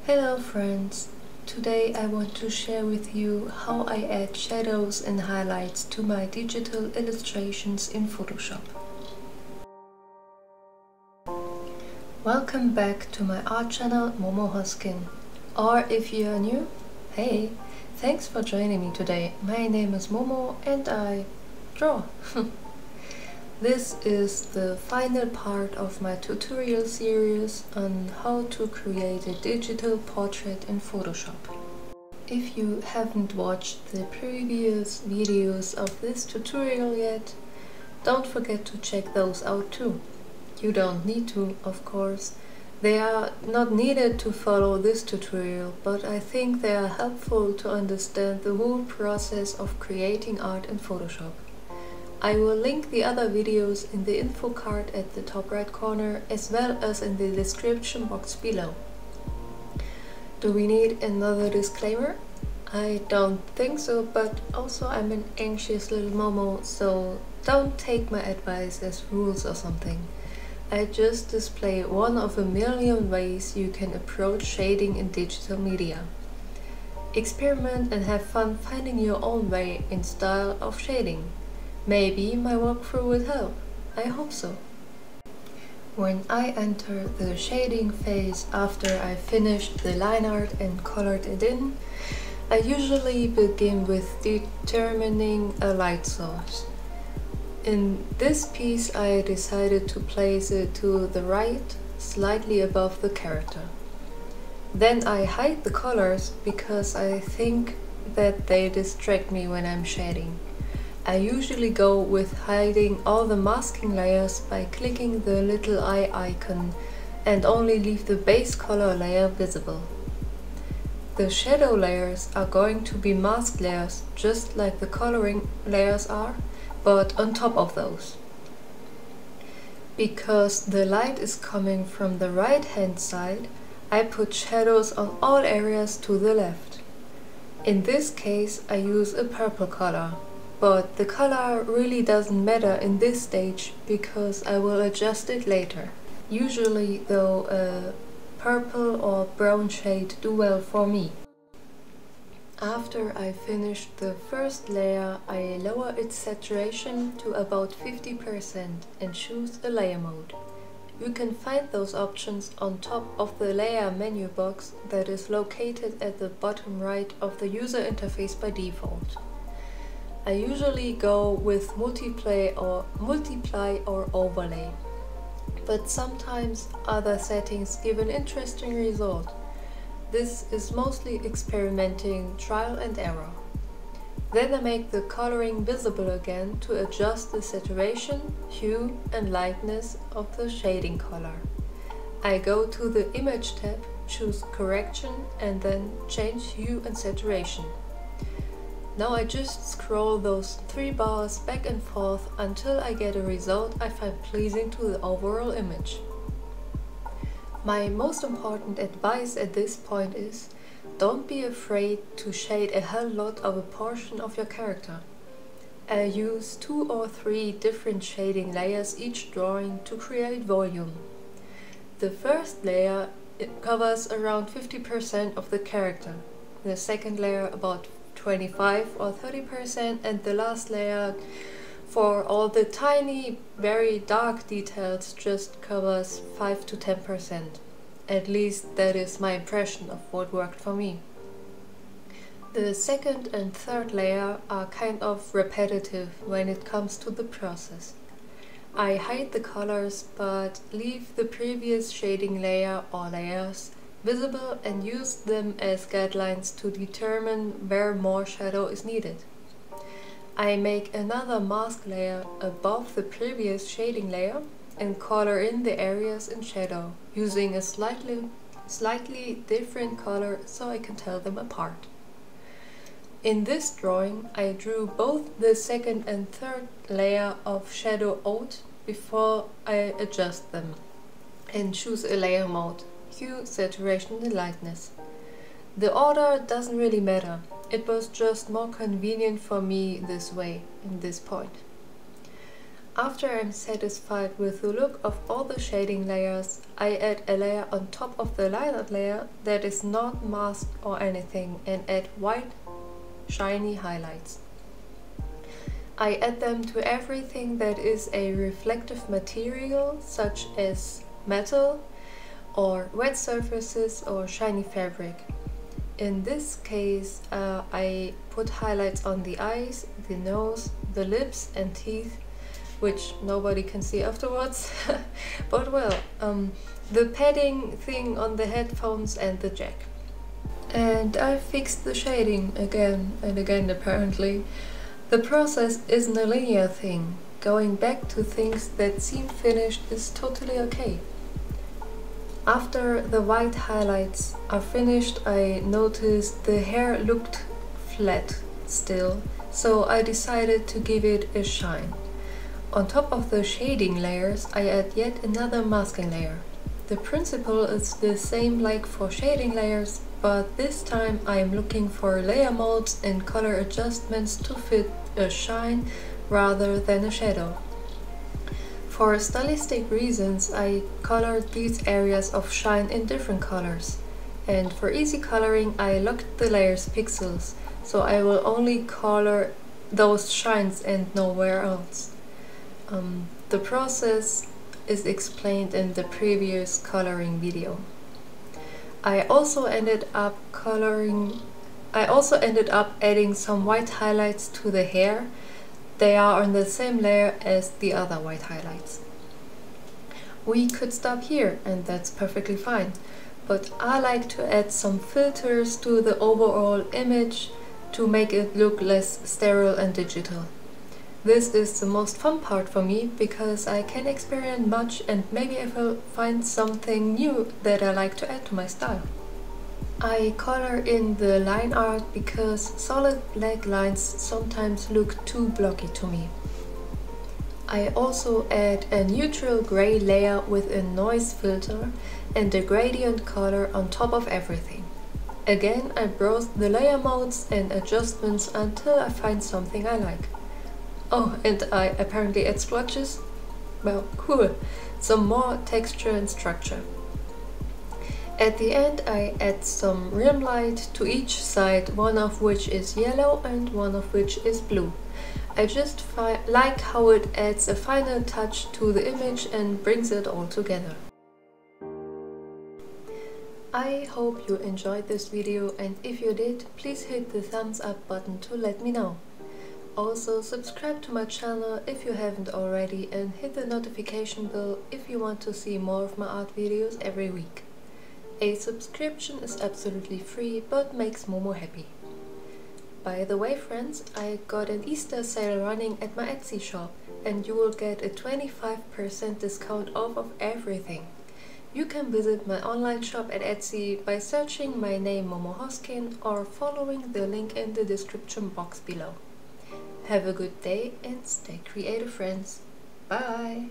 Hello friends! Today I want to share with you how I add shadows and highlights to my digital illustrations in Photoshop. Welcome back to my art channel Momo Hoskin. Or if you are new, hey! Thanks for joining me today. My name is Momo and I draw. This is the final part of my tutorial series on how to create a digital portrait in Photoshop. If you haven't watched the previous videos of this tutorial yet, don't forget to check those out too. You don't need to, of course. They are not needed to follow this tutorial, but I think they are helpful to understand the whole process of creating art in Photoshop. I will link the other videos in the info card at the top right corner as well as in the description box below. Do we need another disclaimer? I don't think so, but also I'm an anxious little Momo, so don't take my advice as rules or something. I just display one of a million ways you can approach shading in digital media. Experiment and have fun finding your own way in style of shading. Maybe my walkthrough will help. I hope so. When I enter the shading phase after I finished the line art and colored it in, I usually begin with determining a light source. In this piece I decided to place it to the right, slightly above the character. Then I hide the colors because I think that they distract me when I'm shading. I usually go with hiding all the masking layers by clicking the little eye icon and only leave the base color layer visible. The shadow layers are going to be mask layers just like the coloring layers are, but on top of those. Because the light is coming from the right hand side, I put shadows on all areas to the left. In this case I use a purple color. But the color really doesn't matter in this stage because I will adjust it later. Usually though a purple or brown shade do well for me. After I finished the first layer, I lower its saturation to about 50% and choose a layer mode. You can find those options on top of the layer menu box that is located at the bottom right of the user interface by default. I usually go with multiply or overlay, but sometimes other settings give an interesting result. This is mostly experimenting, trial and error. Then I make the coloring visible again to adjust the saturation, hue and lightness of the shading color. I go to the Image tab, choose Correction and then change hue and saturation. Now I just scroll those 3 bars back and forth until I get a result I find pleasing to the overall image. My most important advice at this point is, don't be afraid to shade a hell lot of a portion of your character. I use 2 or 3 different shading layers each drawing to create volume. The first layer covers around 50% of the character, the second layer about 25 or 30%, and the last layer for all the tiny, very dark details just covers 5 to 10%. At least that is my impression of what worked for me. The second and third layer are kind of repetitive when it comes to the process. I hide the colors but leave the previous shading layer or layers visible and use them as guidelines to determine where more shadow is needed. I make another mask layer above the previous shading layer and color in the areas in shadow, using a slightly different color so I can tell them apart. In this drawing I drew both the second and third layer of shadow out before I adjust them and choose a layer mode. Hue, saturation and lightness. The order doesn't really matter, it was just more convenient for me this way, in this point. After I'm satisfied with the look of all the shading layers, I add a layer on top of the lineart layer that is not masked or anything and add white, shiny highlights. I add them to everything that is a reflective material, such as metal or wet surfaces or shiny fabric. In this case, I put highlights on the eyes, the nose, the lips and teeth, which nobody can see afterwards. But well, the padding thing on the headphones and the jack. And I fixed the shading again and again apparently. The process isn't a linear thing. Going back to things that seem finished is totally okay. After the white highlights are finished, I noticed the hair looked flat still, so I decided to give it a shine. On top of the shading layers, I add yet another masking layer. The principle is the same like for shading layers, but this time I am looking for layer modes and color adjustments to fit a shine rather than a shadow. For stylistic reasons, I colored these areas of shine in different colors. And for easy coloring, I locked the layers pixels, so I will only color those shines and nowhere else. The process is explained in the previous coloring video. I also ended up adding some white highlights to the hair. They are on the same layer as the other white highlights. We could stop here and that's perfectly fine, but I like to add some filters to the overall image to make it look less sterile and digital. This is the most fun part for me because I can experiment much and maybe I will find something new that I like to add to my style. I color in the line art because solid black lines sometimes look too blocky to me. I also add a neutral gray layer with a noise filter and a gradient color on top of everything. Again, I browse the layer modes and adjustments until I find something I like. Oh, and I apparently add splotches? Well, cool. Some more texture and structure. At the end I add some rim light to each side, one of which is yellow and one of which is blue. I just like how it adds a final touch to the image and brings it all together. I hope you enjoyed this video, and if you did, please hit the thumbs up button to let me know. Also subscribe to my channel if you haven't already and hit the notification bell if you want to see more of my art videos every week. A subscription is absolutely free but makes Momo happy. By the way friends, I got an Easter sale running at my Etsy shop and you will get a 25% discount off of everything. You can visit my online shop at Etsy by searching my name Momo Hoskin or following the link in the description box below. Have a good day and stay creative friends. Bye!